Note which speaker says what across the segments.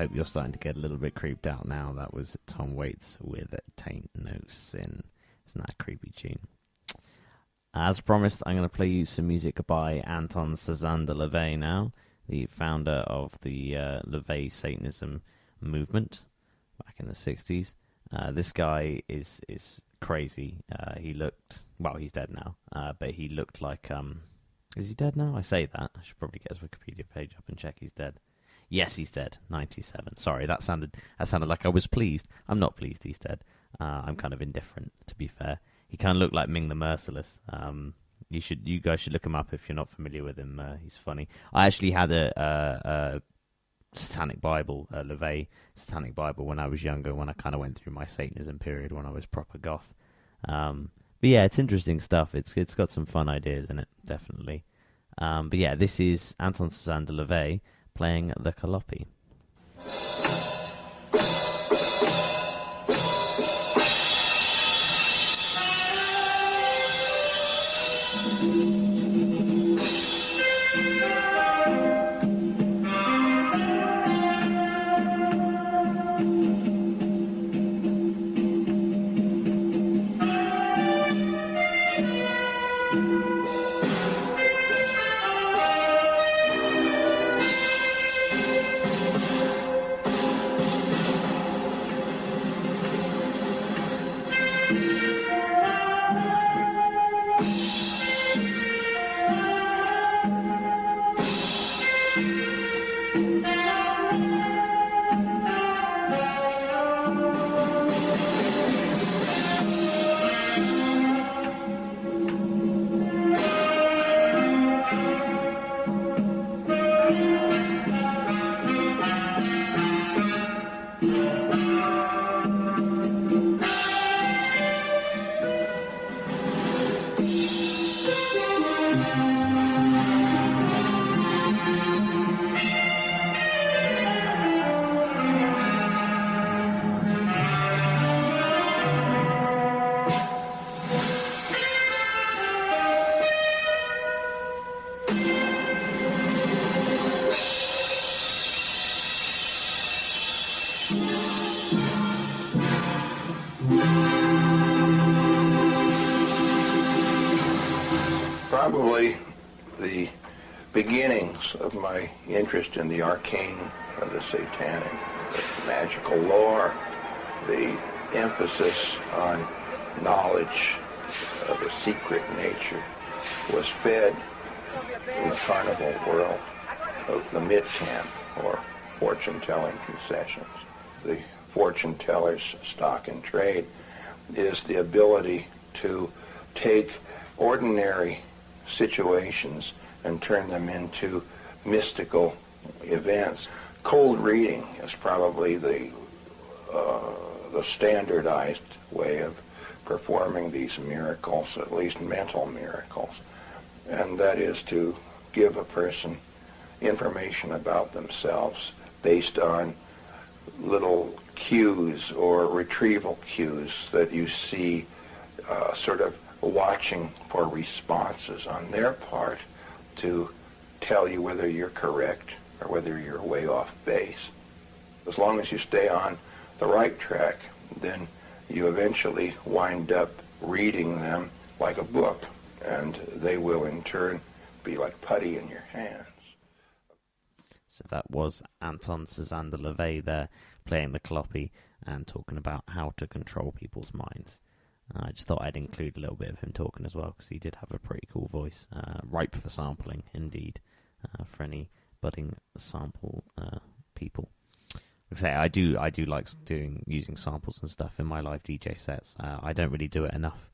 Speaker 1: hope you're starting to get a little bit creeped out now. That was Tom Waits with Tain't No Sin. Isn't that a creepy tune? As promised, I'm going to play you some music by Anton de Lavey now, the founder of the Lavey Satanism movement back in the 60s. This guy is crazy. He looked... Well, he's dead now, but he looked like... Is he dead now? I say that. I should probably get his Wikipedia page up and check he's dead. Yes, he's dead. 97. Sorry, that sounded like I was pleased. I'm not pleased he's dead. I'm kind of indifferent, to be fair. He kind of looked like Ming the Merciless. You guys should look him up if you're not familiar with him. He's funny. I actually had a Satanic Bible, a Lavey Satanic Bible, when I was younger, when I kind of went through my Satanism period, when I was proper goth. But yeah, it's interesting stuff. It's got some fun ideas in it, definitely. But yeah, this is Anton de Lavey playing the Lavey-Calliope.
Speaker 2: Probably the beginnings of my interest in the arcane of the satanic, the magical lore, the emphasis on knowledge of a secret nature was fed in the carnival world of the mid-camp, or fortune-telling concessions. The fortune teller's stock in trade is the ability to take ordinary situations and turn them into mystical events. Cold reading is probably the standardized way of performing these miracles, at least mental miracles, and that is to give a person information about themselves based on little cues or retrieval cues that you see, sort of watching for responses on their part to tell you whether you're correct or whether you're way off base. As long as you stay on the right track, then you eventually wind up reading them like a book, and they will in turn be like putty in your hands.
Speaker 1: So that was Anton de Lavey there, playing the Lavey-Calliope and talking about how to control people's minds. I just thought I'd include a little bit of him talking as well, because he did have a pretty cool voice. Ripe for sampling, indeed, for any budding sample people. Like I say, I do like using samples and stuff in my live DJ sets. I don't really do it enough.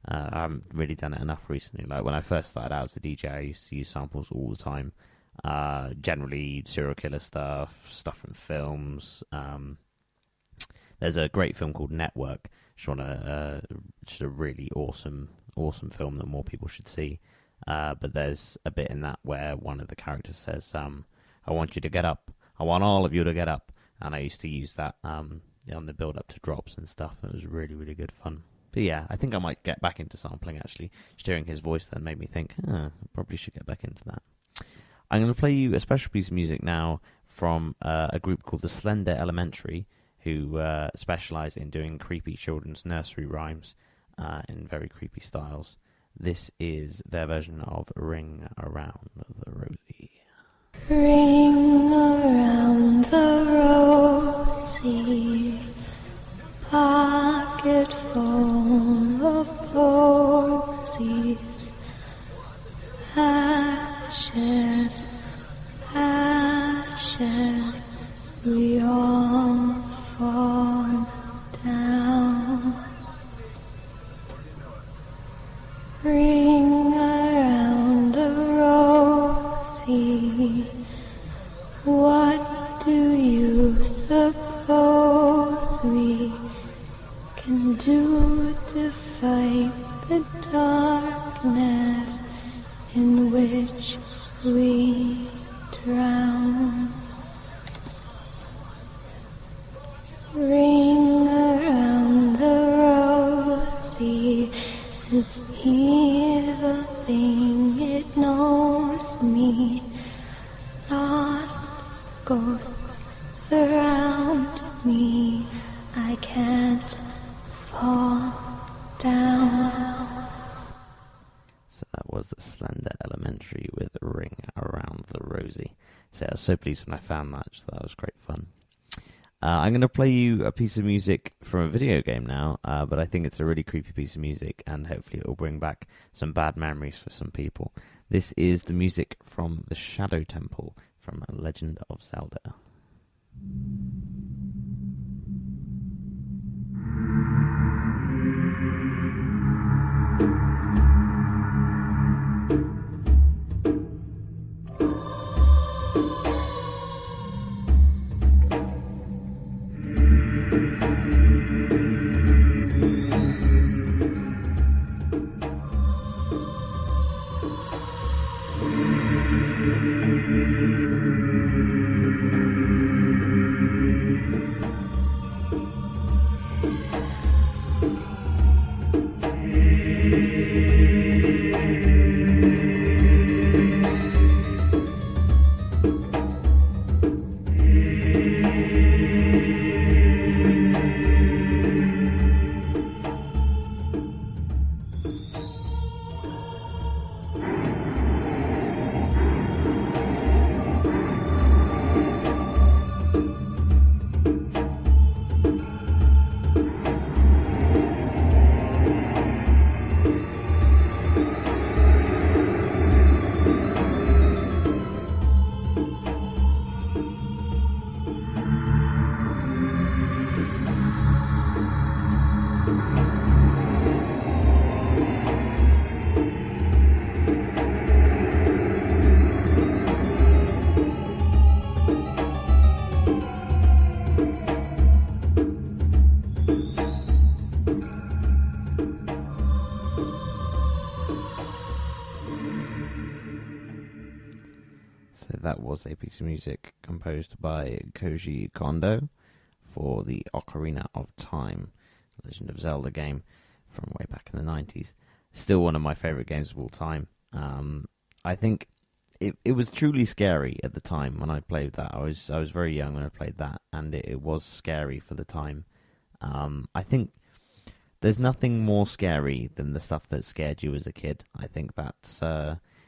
Speaker 1: I haven't really done it enough recently. Like when I first started out as a DJ, I used to use samples all the time. Generally serial killer stuff from films. There's a great film called Network. Just a really awesome film that more people should see. But there's a bit in that where one of the characters says, I want you to get up. I want all of you to get up. And I used to use that on the build-up to drops and stuff. It was really, really good fun. But yeah, I think I might get back into sampling, actually. Just hearing his voice then made me think, I probably should get back into that. I'm going to play you a special piece of music now from a group called the Slender Elementary, who specialise in doing creepy children's nursery rhymes in very creepy styles. This is their version of Ring Around the Rosie.
Speaker 3: Ring around the rosy, pocket full of posies, ashes, ashes, we all fall down. Ring around the rosy, what do you suppose we can do to fight the darkness in which we drown? Ring around the rosy, this evil thing, it knows me. Lost ghosts surround me, I can't fall down.
Speaker 1: So that was the Slender Elementary with Ring Around the Rosie. So I was so pleased when I found that, so that was great fun. I'm going to play you a piece of music from a video game now, but I think it's a really creepy piece of music, and hopefully it will bring back some bad memories for some people. This is the music from the Shadow Temple from Legend of Zelda. That was a piece of music composed by Koji Kondo for the Ocarina of Time, Legend of Zelda game from way back in the 90s. Still one of my favourite games of all time. I think it was truly scary at the time when I played that. I was very young when I played that, and it was scary for the time. I think there's nothing more scary than the stuff that scared you as a kid. I think that's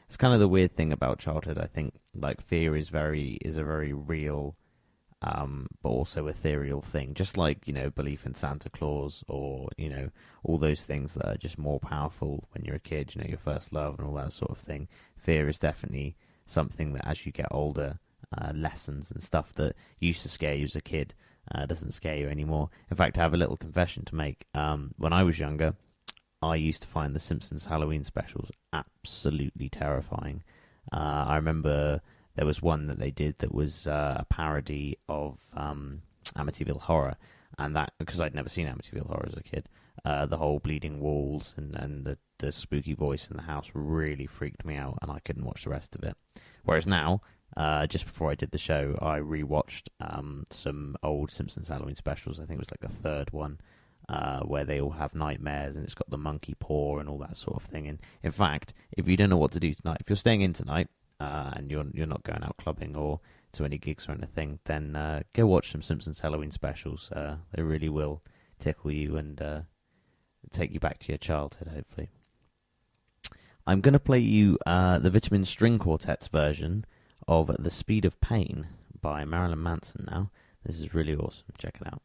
Speaker 1: it's kind of the weird thing about childhood. I think like fear is a very real, but also ethereal thing. Just like, you know, belief in Santa Claus, or, you know, all those things that are just more powerful when you're a kid. You know, your first love and all that sort of thing. Fear is definitely something that as you get older, lessons and stuff that used to scare you as a kid doesn't scare you anymore. In fact, I have a little confession to make. When I was younger, I used to find the Simpsons Halloween specials absolutely terrifying. I remember there was one that they did that was a parody of Amityville Horror, and that, because I'd never seen Amityville Horror as a kid, the whole bleeding walls and the spooky voice in the house really freaked me out, and I couldn't watch the rest of it. Whereas now, just before I did the show, I rewatched some old Simpsons Halloween specials. I think it was like a third one, where they all have nightmares, and it's got the monkey paw and all that sort of thing. And in fact, if you don't know what to do tonight, if you're staying in tonight and you're not going out clubbing or to any gigs or anything, then go watch some Simpsons Halloween specials. They really will tickle you and take you back to your childhood, hopefully. I'm going to play you the Vitamin String Quartet's version of The Speed of Pain by Marilyn Manson now. This is really awesome. Check it out.